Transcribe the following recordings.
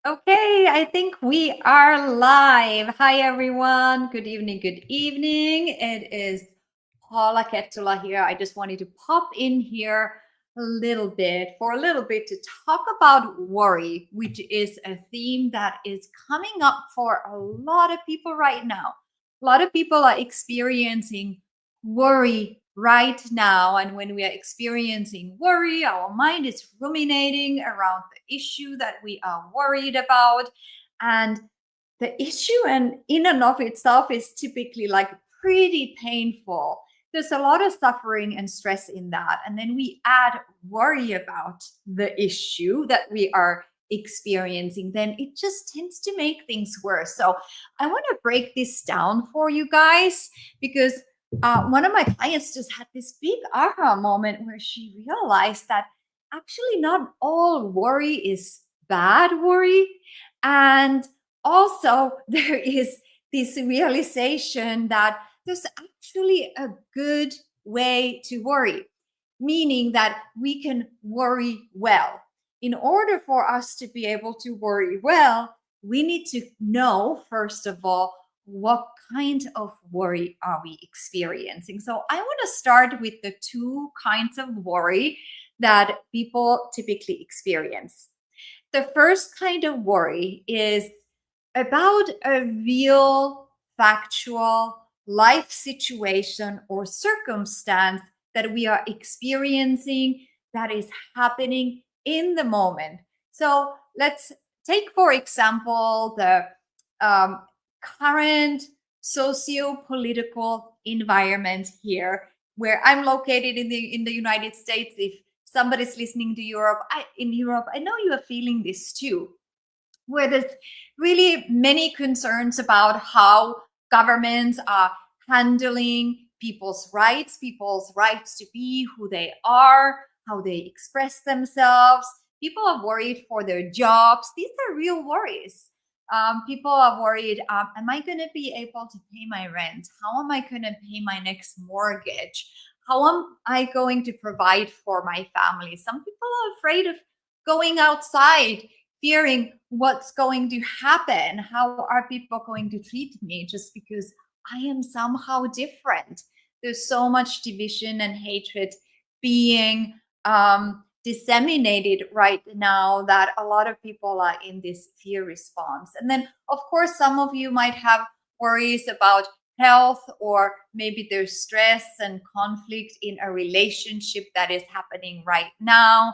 Okay, I think we are live. Hi, everyone. Good evening. Good evening. It is Paula Kettula here. I just wanted to pop in here for a little bit to talk about worry, which is a theme that is coming up for a lot of people right now. A lot of people are experiencing worry right now. And when we are experiencing worry, our mind is ruminating around the issue that we are worried about. And the issue in and of itself is typically like pretty painful. There's a lot of suffering and stress in that. And then we add worry about the issue that we are experiencing, then it just tends to make things worse. So I want to break this down for you guys because one of my clients just had this big aha moment where she realized that actually not all worry is bad worry. And also, there is this realization that there's actually a good way to worry, meaning that we can worry well. In order for us to be able to worry well, we need to know, first of all, what kind of worry are we experiencing. So I want to start with the two kinds of worry that people typically experience. The first kind of worry is about a real, factual life situation or circumstance that we are experiencing that is happening in the moment. So let's take, for example, the um, current socio-political environment here where I'm located in the United States. If somebody's listening to Europe, in Europe, I know you are feeling this too, where there's really many concerns about how governments are handling people's rights to be who they are, how they express themselves. People are worried for their jobs. These are real worries. People are worried, am I going to be able to pay my rent? How am I going to pay my next mortgage? How am I going to provide for my family? Some people are afraid of going outside, fearing what's going to happen. How are people going to treat me just because I am somehow different? There's so much division and hatred being disseminated right now that a lot of people are in this fear response. And then, of course, some of you might have worries about health, or maybe there's stress and conflict in a relationship that is happening right now.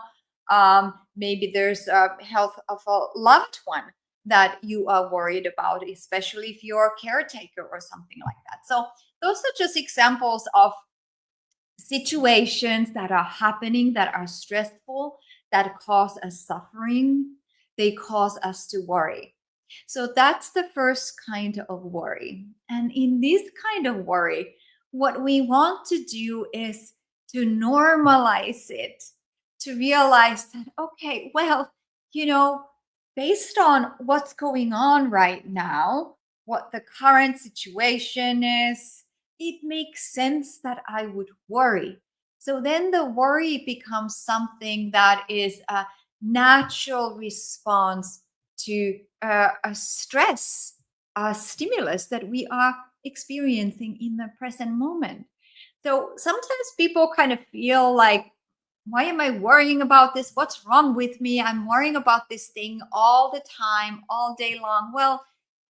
Maybe there's health of a loved one that you are worried about, especially if you're a caretaker or something like that. So those are just examples of situations that are happening that are stressful, that cause us suffering, they cause us to worry. So that's the first kind of worry. And in this kind of worry, what we want to do is to normalize it, to realize that, okay, well, based on what's going on right now, what the current situation is, it makes sense that I would worry. So then the worry becomes something that is a natural response to a stress, a stimulus that we are experiencing in the present moment. So sometimes people kind of feel like, why am I worrying about this? What's wrong with me? I'm worrying about this thing all the time, all day long. Well,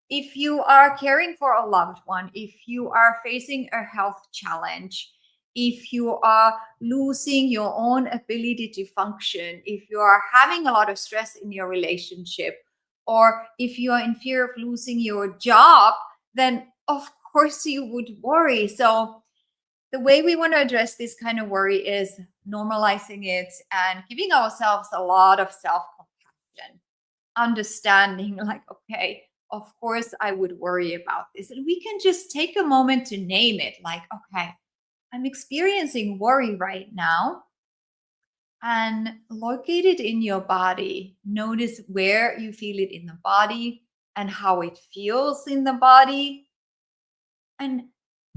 if you are caring for a loved one, if you are facing a health challenge, if you are losing your own ability to function, if you are having a lot of stress in your relationship, or if you are in fear of losing your job, then of course you would worry. So the way we want to address this kind of worry is normalizing it and giving ourselves a lot of self-compassion, understanding like, okay, of course I would worry about this. And we can just take a moment to name it like, okay, I'm experiencing worry right now. And locate it in your body. Notice where you feel it in the body and how it feels in the body. And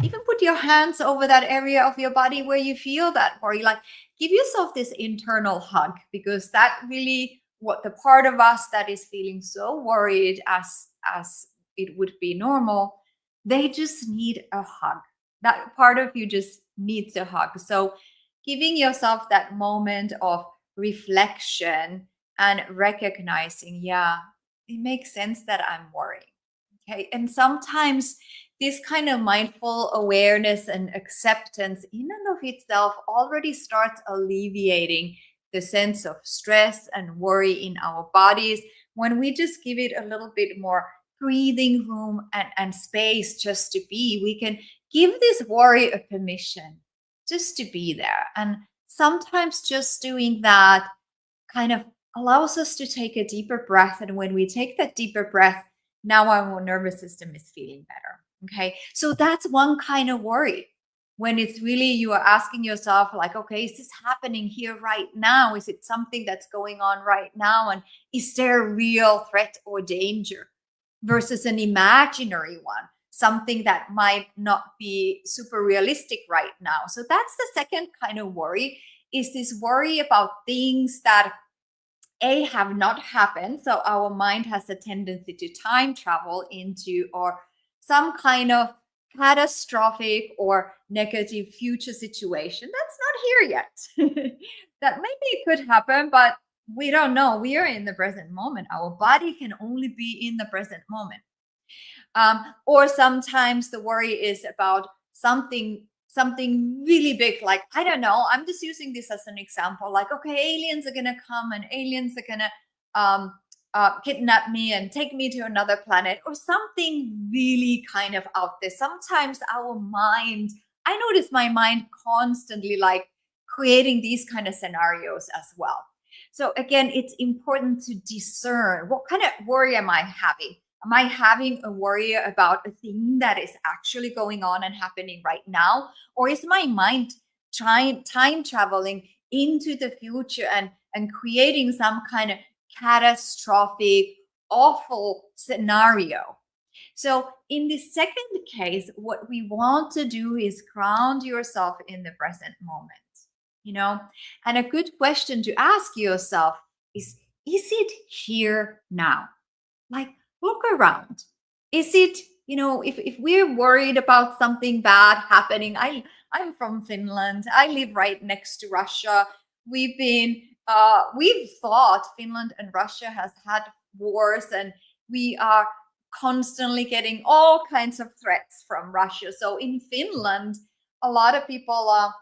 even put your hands over that area of your body where you feel that worry. Like, give yourself this internal hug, because that really what the part of us that is feeling so worried as it would be normal, they just need a hug. That part of you just needs a hug. So giving yourself that moment of reflection and recognizing, yeah, it makes sense that I'm worried. Okay. And sometimes this kind of mindful awareness and acceptance in and of itself already starts alleviating the sense of stress and worry in our bodies when we just give it a little bit more breathing room and space just to be. We can give this worry a permission just to be there. And sometimes just doing that kind of allows us to take a deeper breath. And when we take that deeper breath, now our nervous system is feeling better. Okay. So that's one kind of worry. When it's really you are asking yourself, like, okay, is this happening here right now? Is it something that's going on right now? And is there a real threat or danger versus an imaginary one? Something that might not be super realistic right now. So that's the second kind of worry, is this worry about things that have not happened. So our mind has a tendency to time travel into or some kind of catastrophic or negative future situation that's not here yet. That maybe it could happen, but we don't know. We are in the present moment. Our body can only be in the present moment. Or sometimes the worry is about something really big, like, I don't know, I'm just using this as an example, like, okay, aliens are gonna come and aliens are gonna kidnap me and take me to another planet, or something really kind of out there. Sometimes our mind, I notice my mind constantly like creating these kind of scenarios as well. So again, it's important to discern what kind of worry am I having. Am I having a worry about a thing that is actually going on and happening right now? Or is my mind time traveling into the future and creating some kind of catastrophic, awful scenario? So in the second case, what we want to do is ground yourself in the present moment, you know? And a good question to ask yourself is it here now? Like, look around. Is it, if we're worried about something bad happening, I'm from Finland. I live right next to Russia. We've thought Finland and Russia has had wars, and we are constantly getting all kinds of threats from Russia. So in Finland, a lot of people are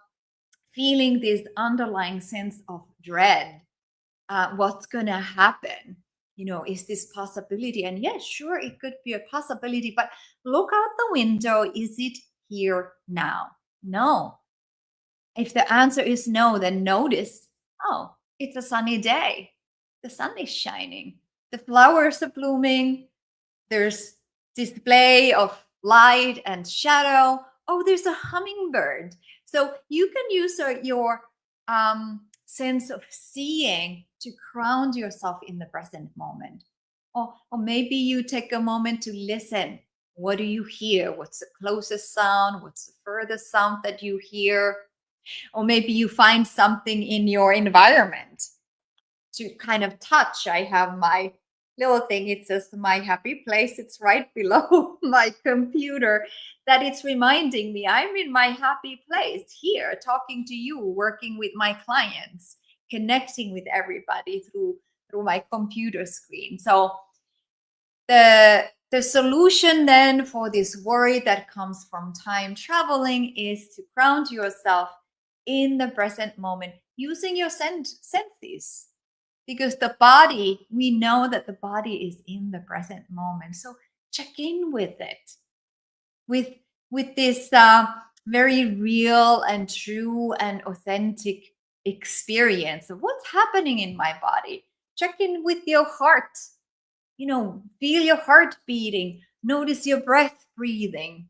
feeling this underlying sense of dread. What's going to happen? Is this possibility? And yes, sure, it could be a possibility, but look out the window. Is it here now? No. If the answer is no, then notice, oh, it's a sunny day. The sun is shining. The flowers are blooming. There's display of light and shadow. Oh, there's a hummingbird. So you can use your sense of seeing to ground yourself in the present moment. Or maybe you take a moment to listen. What do you hear? What's the closest sound? What's the furthest sound that you hear? Or maybe you find something in your environment to kind of touch. I have my little thing. It says my happy place. It's right below my computer, that it's reminding me I'm in my happy place here, talking to you, working with my clients, connecting with everybody through my computer screen. So the solution then for this worry that comes from time traveling is to ground yourself in the present moment using your senses. Because the body, we know that the body is in the present moment. So check in with it, with this very real and true and authentic experience of what's happening in my body. Check in with your heart. Feel your heart beating. Notice your breath breathing.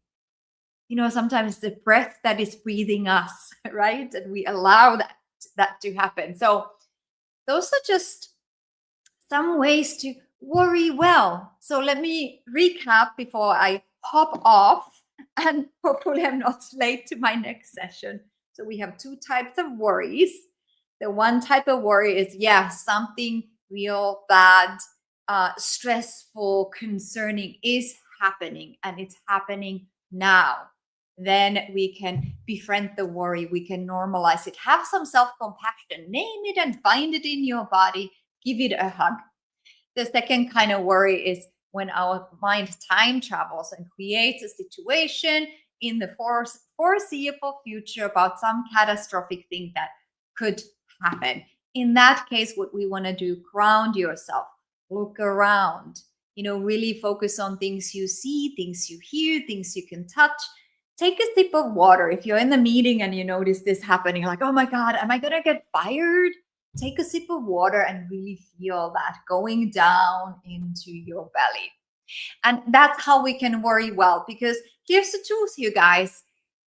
Sometimes the breath that is breathing us, right? And we allow that to happen. So those are just some ways to worry well. So let me recap before I hop off, and hopefully I'm not late to my next session. So we have two types of worries. The one type of worry is, something real bad, stressful, concerning is happening, and it's happening now, then we can befriend the worry. We can normalize it. Have some self compassion. Name it and find it in your body. Give it a hug. The second kind of worry is when our mind time travels and creates a situation in the foreseeable future about some catastrophic thing that could happen. In that case, what we want to do, ground yourself, look around, really focus on things you see, things you hear, things you can touch. Take a sip of water. If you're in the meeting and you notice this happening, like, oh my God, am I going to get fired? Take a sip of water and really feel that going down into your belly. And that's how we can worry well, because here's the truth, you guys.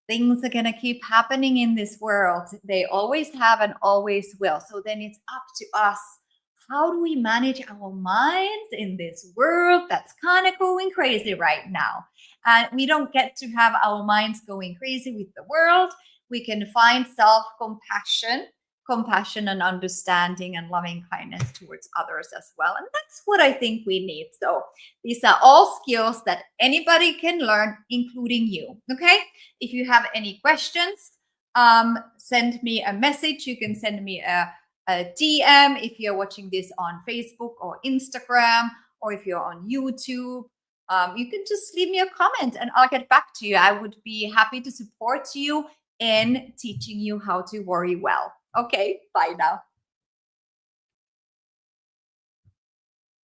Things are going to keep happening in this world. They always have and always will. So then it's up to us. How do we manage our minds in this world that's kind of going crazy right now? And we don't get to have our minds going crazy with the world. We can find compassion and understanding and loving kindness towards others as well. And that's what I think we need. So these are all skills that anybody can learn, including you. Okay. If you have any questions, send me a message. You can send me a DM if you're watching this on Facebook or Instagram, or if you're on YouTube. You can just leave me a comment and I'll get back to you. I would be happy to support you in teaching you how to worry well. Okay, bye now.